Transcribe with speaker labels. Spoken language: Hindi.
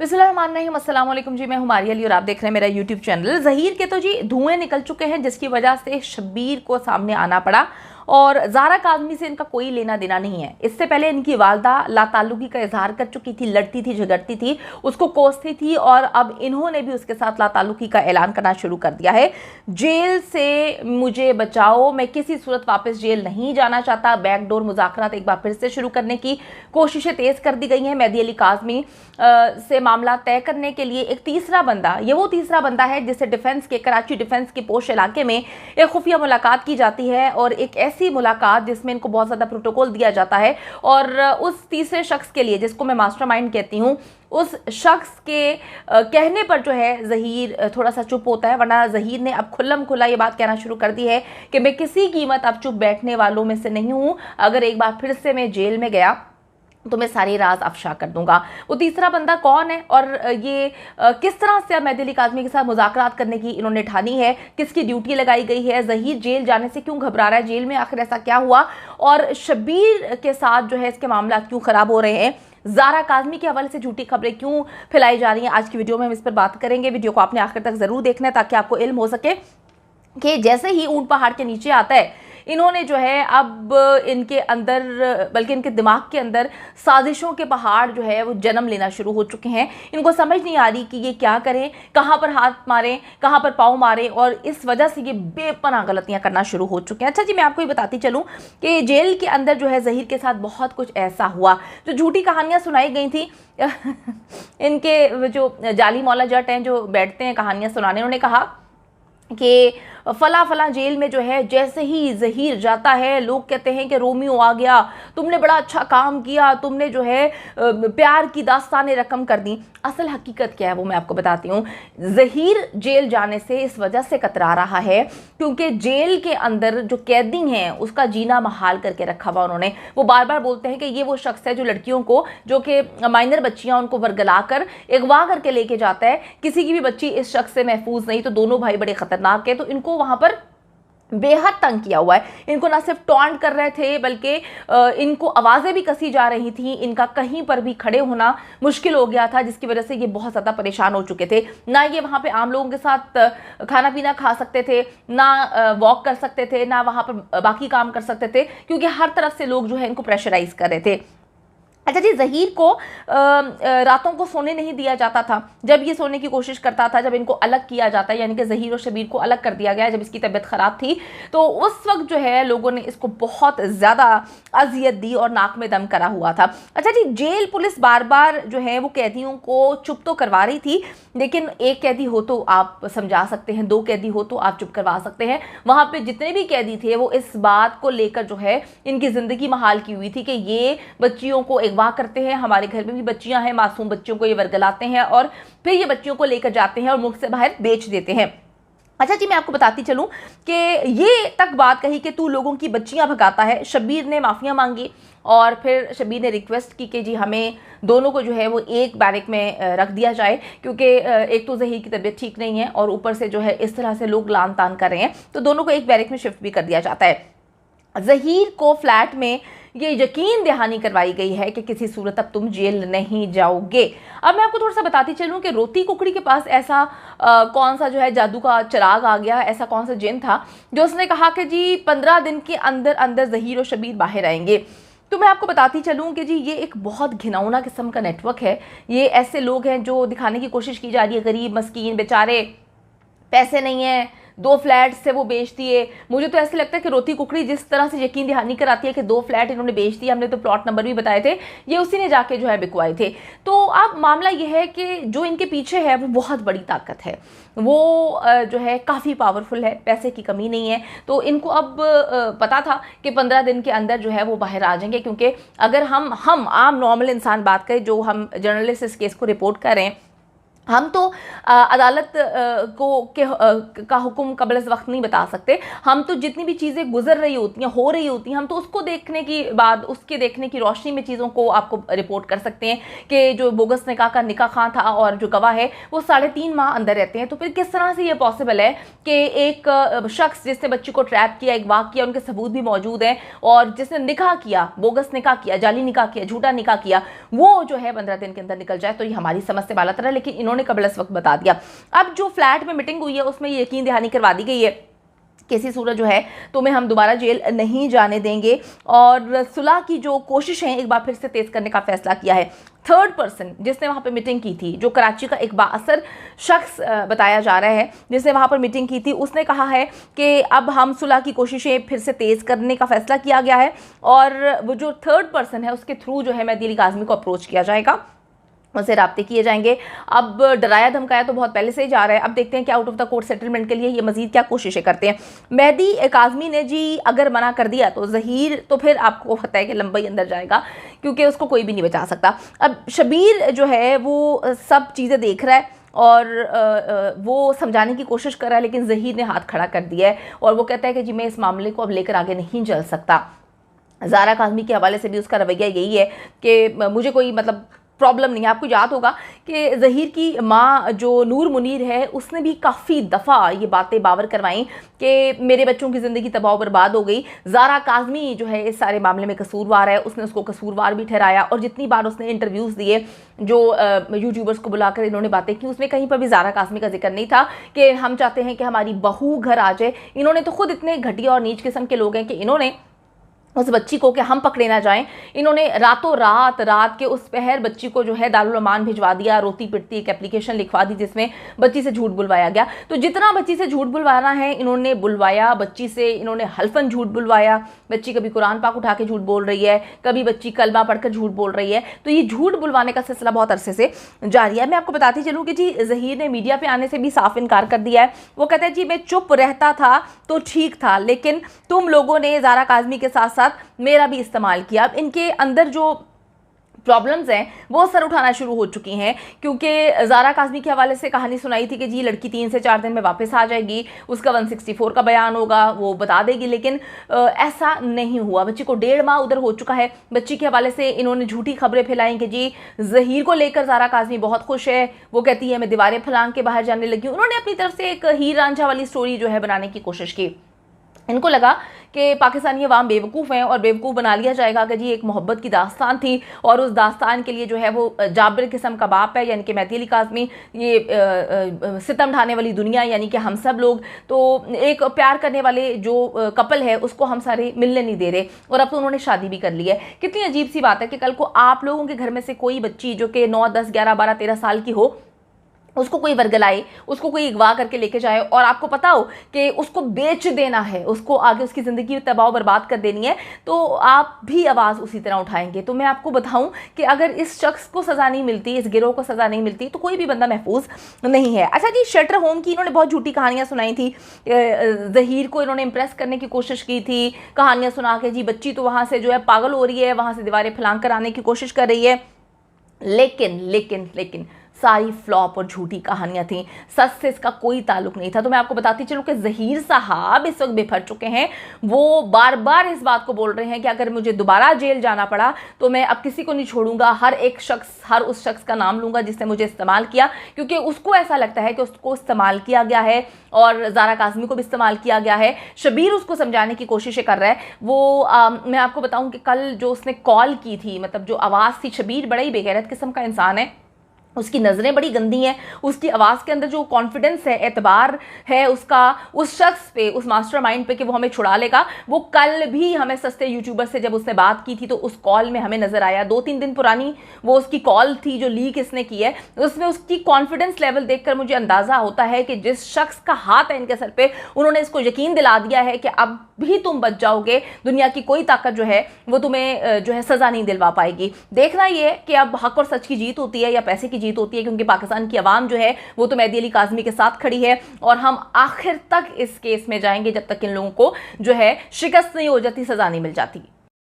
Speaker 1: बिस्मिल्लाहिर्रहमानिर्रहीम, अस्सलाम वालेकुम जी। मैं हुमारी अली और आप देख रहे हैं मेरा यूट्यूब चैनल। ज़हीर के तो जी धुएं निकल चुके हैं, जिसकी वजह से शब्बीर को सामने आना पड़ा और ज़ारा काज़मी से इनका कोई लेना देना नहीं है। इससे पहले इनकी वालदा लाताल्लुकी का इजहार कर चुकी थी, लड़ती थी, झगड़ती थी, उसको कोसती थी और अब इन्होंने भी उसके साथ लाताल्लुकी का ऐलान करना शुरू कर दिया है। जेल से मुझे बचाओ, मैं किसी सूरत वापस जेल नहीं जाना चाहता। बैकडोर मुज़ाकरात एक बार फिर से शुरू करने की कोशिशें तेज़ कर दी गई हैं। मेहदी अली काज़मी से मामला तय करने के लिए एक तीसरा बंदा, ये वो तीसरा बंदा है जिससे डिफेंस के कराची डिफेंस के पोश इलाके में एक खुफिया मुलाकात की जाती है और एक ऐसी मुलाकात जिसमें इनको बहुत ज़्यादा प्रोटोकॉल दिया जाता है। और उस तीसरे शख्स के लिए, जिसको मैं मास्टरमाइंड कहती हूँ, उस शख्स के कहने पर जो है ज़हीर थोड़ा सा चुप होता है, वरना ज़हीर ने अब खुल्लम खुला ये बात कहना शुरू कर दी है कि मैं किसी कीमत अब चुप बैठने वालों में से नहीं हूँ। अगर एक बार फिर से मैं जेल में गया तो मैं सारी राज अफशा कर दूंगा। वो तीसरा बंदा कौन है और ये किस तरह से अब मेहदी अली काज़मी के साथ मुज़ाकरात करने की इन्होंने ठानी है, किसकी ड्यूटी लगाई गई है, ज़हीर जेल जाने से क्यों घबरा रहा है, जेल में आखिर ऐसा क्या हुआ और शब्बीर के साथ जो है इसके मामला क्यों ख़राब हो रहे हैं, ज़ारा काज़मी के हवाले से झूठी खबरें क्यों फैलाई जा रही हैं, आज की वीडियो में हम इस पर बात करेंगे। वीडियो को आपने आखिर तक ज़रूर देखना है ताकि आपको इल्म हो सके कि जैसे ही ऊंट पहाड़ के नीचे आता है, इन्होंने जो है अब इनके अंदर, बल्कि इनके दिमाग के अंदर साजिशों के पहाड़ जो है वो जन्म लेना शुरू हो चुके हैं। इनको समझ नहीं आ रही कि ये क्या करें, कहाँ पर हाथ मारें, कहाँ पर पाँव मारें, और इस वजह से ये बेपनाह गलतियां करना शुरू हो चुके हैं। अच्छा जी, मैं आपको ये बताती चलूँ कि जेल के अंदर जो है ज़हीर के साथ बहुत कुछ ऐसा हुआ, जो झूठी कहानियाँ सुनाई गई थी इनके जो जाली मौला जट हैं जो बैठते हैं कहानियाँ सुनाने, उन्होंने कहा कि फला फला जेल में जो है जैसे ही ज़हीर जाता है लोग कहते हैं कि रोमियो आ गया, तुमने बड़ा अच्छा काम किया, तुमने जो है प्यार की दास्तानें रकम कर दी। असल हकीकत क्या है वो मैं आपको बताती हूँ। ज़हीर जेल जाने से इस वजह से कतरा रहा है क्योंकि जेल के अंदर जो कैदी हैं उसका जीना महाल करके रखा हुआ उन्होंने। वो बार बार बोलते हैं कि ये वो शख्स है जो लड़कियों को, जो कि माइनर बच्चियाँ, उनको वर्गला कर अगवा करके लेके जाता है। किसी की भी बच्ची इस शख्स से महफूज नहीं, तो दोनों भाई बड़े खतरनाक है। तो इनको वहां पर बेहद तंग किया हुआ है। इनको ना सिर्फ टॉन्ट कर रहे थे बल्कि इनको आवाज़ें भी कसी जा रही थी। इनका कहीं पर भी खड़े होना मुश्किल हो गया था, जिसकी वजह से ये बहुत ज़्यादा परेशान हो चुके थे। ना ये वहाँ पे आम लोगों के साथ खाना पीना खा सकते थे, ना वॉक कर सकते थे, ना वहाँ पर बाकी काम कर सकते थे, क्योंकि हर तरफ से लोग जो है इनको प्रेशराइज कर रहे थे। अच्छा जी, ज़हीर को रातों को सोने नहीं दिया जाता था। जब ये सोने की कोशिश करता था, जब इनको अलग किया जाता है, यानी कि ज़हीर और शब्बीर को अलग कर दिया गया, जब इसकी तबीयत ख़राब थी, तो उस वक्त जो है लोगों ने इसको बहुत ज़्यादा अजियत दी और नाक में दम करा हुआ था। अच्छा जी, जेल पुलिस बार बार जो है वो कैदियों को चुप तो करवा रही थी, लेकिन एक कैदी हो तो आप समझा सकते हैं, दो कैदी हो तो आप चुप करवा सकते हैं। वहाँ पर जितने भी कैदी थे वो इस बात को लेकर जो है इनकी ज़िंदगी महाल की हुई थी कि ये बच्चियों को अगवा करते हैं, हमारे घर में भी बच्चियां हैं, मासूम बच्चियों को ये वर्गलाते हैं और फिर ये बच्चियों को लेकर जाते हैं और मुल्क से बाहर बेच देते हैं। अच्छा जी, मैं आपको बताती चलूं कि ये तक बात कही कि तू लोगों की बच्चियां भगाता है। शब्बीर ने माफिया मांगी और फिर शब्बीर ने रिक्वेस्ट की कि जी हमें दोनों को जो है वो एक बैरक में रख दिया जाए, क्योंकि एक तो ज़हीर की तबीयत ठीक नहीं है और ऊपर से जो है इस तरह से लोग लान तान कर रहे हैं, तो दोनों को एक बैरक में शिफ्ट भी कर दिया जाता है। ज़हीर को फ्लैट में ये यकीन दहानी करवाई गई है कि किसी सूरत अब तुम जेल नहीं जाओगे। अब मैं आपको थोड़ा सा बताती चलूं कि रोती कुकड़ी के पास ऐसा कौन सा जो है जादू का चिराग आ गया, ऐसा कौन सा जिन था जो उसने कहा कि जी 15 दिन के अंदर अंदर ज़हीर और शब्बीर बाहर आएंगे। तो मैं आपको बताती चलूं कि जी ये एक बहुत घिनौना किस्म का नेटवर्क है। ये ऐसे लोग हैं जो दिखाने की कोशिश की जा रही है, गरीब मस्कीन बेचारे, पैसे नहीं है, 2 फ्लैट से वो बेच दिए। मुझे तो ऐसे लगता है कि रोती कुकड़ी जिस तरह से यकीन दहानी कराती है कि 2 फ्लैट इन्होंने बेच दिए, हमने तो प्लॉट नंबर भी बताए थे, ये उसी ने जाके जो है बिकवाए थे। तो अब मामला ये है कि जो इनके पीछे है वो बहुत बड़ी ताकत है, वो जो है काफ़ी पावरफुल है, पैसे की कमी नहीं है। तो इनको अब पता था कि 15 दिन के अंदर जो है वो बाहर आ जाएंगे, क्योंकि अगर हम आम नॉर्मल इंसान बात करें, जो हम जर्नलिस्ट इस केस को रिपोर्ट कर रहे हैं, हम तो अदालत का हुक्म कबल इस वक्त नहीं बता सकते। हम तो जितनी भी चीज़ें गुजर रही होती हैं, हो रही होती हैं, हम तो उसको देखने की बाद, उसके देखने की रोशनी में चीज़ों को आपको रिपोर्ट कर सकते हैं कि जो बोगस निकाह का निकाह खां था और जो गवाह है वो 3.5 माह अंदर रहते हैं। तो फिर किस तरह से ये पॉसिबल है कि एक शख्स जिसने बच्ची को ट्रैप किया, एक वाक़ किया, उनके सबूत भी मौजूद हैं, और जिसने निकाह किया, बोगस निकाह किया, जाली निकाह किया, झूठा निकाह किया, वो जो है 15 दिन के अंदर निकल जाए। तो ये हमारी समझ से बाला तरह, लेकिन इन्होंने कबल इस वक्त बता दिया। अब जो फ्लैट में मीटिंग हुई है उसमें यकीन दहानी करवा दी गई है, किसी सूरत जो है तुम्हें हम दोबारा जेल नहीं जाने देंगे, और सुलह की जो कोशिश है एक बार फिर से तेज करने का फैसला किया है। थर्ड पर्सन जिसने वहाँ पर मीटिंग की थी, जो कराची का एक बाअसर शख्स बताया जा रहा है जिसने वहाँ पर मीटिंग की थी, उसने कहा है कि अब हम सुलह की कोशिशें फिर से तेज़ करने का फैसला किया गया है, और वो जो थर्ड पर्सन है उसके थ्रू जो है मेहदी अली काज़मी को अप्रोच किया जाएगा, उनसे राब्ते किए जाएंगे। अब डराया धमकाया तो बहुत पहले से ही जा रहा है। अब देखते हैं कि out of the court settlement के लिए ये मजीद क्या कोशिशें करते हैं। मेहदी काज़मी ने जी अगर मना कर दिया तो ज़हीर तो फिर आपको पता है कि लंबा ही अंदर जाएगा, क्योंकि उसको कोई भी नहीं बचा सकता। अब शबीर जो है वो सब चीज़ें देख रहा है और वो समझाने की कोशिश कर रहा है, लेकिन ज़हीर ने हाथ खड़ा कर दिया है और वो कहता है कि जी मैं इस मामले को अब लेकर आगे नहीं चल सकता। ज़ारा काज़मी के हवाले से भी उसका रवैया यही है कि मुझे कोई मतलब प्रॉब्लम नहीं है। आपको याद होगा कि ज़हीर की माँ जो नूर मुनीर है उसने भी काफ़ी दफ़ा ये बातें बावर करवाई कि मेरे बच्चों की ज़िंदगी तबाह बर्बाद हो गई। ज़ारा काज़मी जो है इस सारे मामले में कसूरवार है, उसने उसको कसूरवार भी ठहराया, और जितनी बार उसने इंटरव्यूज़ दिए जो यूट्यूबर्स को बुलाकर इन्होंने बातें की, उसमें कहीं पर भी ज़ारा काज़मी का जिक्र नहीं था कि हम चाहते हैं कि हमारी बहू घर आ जाए। इन्होंने तो खुद इतने घटिया और नीच किस्म के लोग हैं कि इन्होंने उस बच्ची को कि हम पकड़े ना जाएं, इन्होंने रातों रात के उस पहर बच्ची को जो है दारुल अमान भिजवा दिया, रोती पिटती एक एप्लीकेशन लिखवा दी जिसमें बच्ची से झूठ बुलवाया गया। तो जितना बच्ची से झूठ बुलवाना है इन्होंने बुलवाया, बच्ची से इन्होंने हल्फन झूठ बुलवाया। बच्ची कभी कुरान पाक उठा के झूठ बोल रही है, कभी बच्ची कलमा पढ़कर झूठ बोल रही है। तो ये झूठ बुलवाने का सिलसिला बहुत अरसे से जारी है। मैं आपको बताती चलूँ कि जी ज़हीर ने मीडिया पर आने से भी साफ इनकार कर दिया है। वो कहता है जी मैं चुप रहता था तो ठीक था, लेकिन तुम लोगों ने ज़ारा काज़मी के साथ साथ मेरा भी इस्तेमाल किया। अब इनके अंदर जो प्रॉब्लम्स हैं वो सर उठाना शुरू हो चुकी हैं, क्योंकि ज़ारा काज़मी के हवाले से कहानी सुनाई थी कि जी लड़की 3 से 4 दिन में वापस आ जाएगी, उसका 164 का बयान होगा, वो बता देगी, लेकिन ऐसा नहीं हुआ। बच्ची को 1.5 माह उधर हो चुका है। बच्ची के हवाले से इन्होंने झूठी खबरें फैलाई कि जी ज़हीर को लेकर ज़ारा काज़मी बहुत खुश है, वो कहती है मैं दीवारें फलांग के बाहर जाने लगी हूँ। उन्होंने अपनी तरफ से एक हीर रांझा वाली स्टोरी जो है बनाने की कोशिश की। इनको लगा कि पाकिस्तानी अवाम बेवकूफ़ हैं और बेवकूफ़ बना लिया जाएगा कि जी एक मोहब्बत की दास्तान थी और उस दास्तान के लिए जो है वो जाबिर किस्म का बाप है, यानी कि मेहदी अली काज़मी, ये सितम ढाने वाली दुनिया यानी कि हम सब लोग, तो एक प्यार करने वाले जो कपल है उसको हम सारे मिलने नहीं दे रहे, और अब तो उन्होंने शादी भी कर ली है। कितनी अजीब सी बात है कि कल को आप लोगों के घर में से कोई बच्ची जो कि 9, 10, 11, 12, 13 साल की हो, उसको कोई वर्गलाए, उसको कोई अगवा करके लेके जाए और आपको पता हो कि उसको बेच देना है, उसको आगे उसकी ज़िंदगी तबाह बर्बाद कर देनी है, तो आप भी आवाज़ उसी तरह उठाएंगे। तो मैं आपको बताऊं कि अगर इस शख्स को सज़ा नहीं मिलती, इस गिरोह को सज़ा नहीं मिलती, तो कोई भी बंदा महफूज नहीं है। अच्छा जी, शटर होम की इन्होंने बहुत झूठी कहानियाँ सुनाई थी। ज़हीर को इन्होंने इम्प्रेस करने की कोशिश की थी, कहानियाँ सुना के जी बच्ची तो वहाँ से जो है पागल हो रही है, वहाँ से दीवारें फलांग कर आने की कोशिश कर रही है, लेकिन सारी फ्लॉप और झूठी कहानियां थी, सच से इसका कोई ताल्लुक नहीं था। तो मैं आपको बताती चलूं कि ज़हीर साहब इस वक्त बेफर चुके हैं। वो बार बार इस बात को बोल रहे हैं कि अगर मुझे दोबारा जेल जाना पड़ा तो मैं अब किसी को नहीं छोड़ूंगा, हर एक शख्स, हर उस शख्स का नाम लूंगा जिसने मुझे इस्तेमाल किया, क्योंकि उसको ऐसा लगता है कि उसको इस्तेमाल किया गया है और ज़ारा काज़मी को भी इस्तेमाल किया गया है। शबीर उसको समझाने की कोशिशें कर रहा है। वो मैं आपको बताऊं कि कल जो उसने कॉल की थी, मतलब जो आवाज़ थी, शबीर बड़ा ही बेगैरत किस्म का इंसान है, उसकी नज़रें बड़ी गंदी हैं, उसकी आवाज़ के अंदर जो कॉन्फिडेंस है, एतबार है उसका उस शख्स पे, उस मास्टरमाइंड पे कि वो हमें छुड़ा लेगा, वो कल भी हमें सस्ते यूट्यूबर से जब उसने बात की थी तो उस कॉल में हमें नज़र आया। 2-3 दिन पुरानी वो उसकी कॉल थी जो लीक इसने की है, उसमें उसकी कॉन्फिडेंस लेवल देखकर मुझे अंदाज़ा होता है कि जिस शख्स का हाथ है इनके सर पे, उन्होंने इसको यकीन दिला दिया है कि अब भी तुम बच जाओगे, दुनिया की कोई ताकत जो है वो तुम्हें जो है सज़ा नहीं दिलवा पाएगी। देखना ये कि अब हक और सच की जीत होती है या पैसे की जीत होती है, क्योंकि पाकिस्तान की आवाम जो है वो तो मेहदी अली काज़मी के साथ खड़ी है और हम आखिर तक इस केस में जाएंगे जब तक इन लोगों को जो है शिकस्त नहीं हो जाती, सजा नहीं मिल जाती।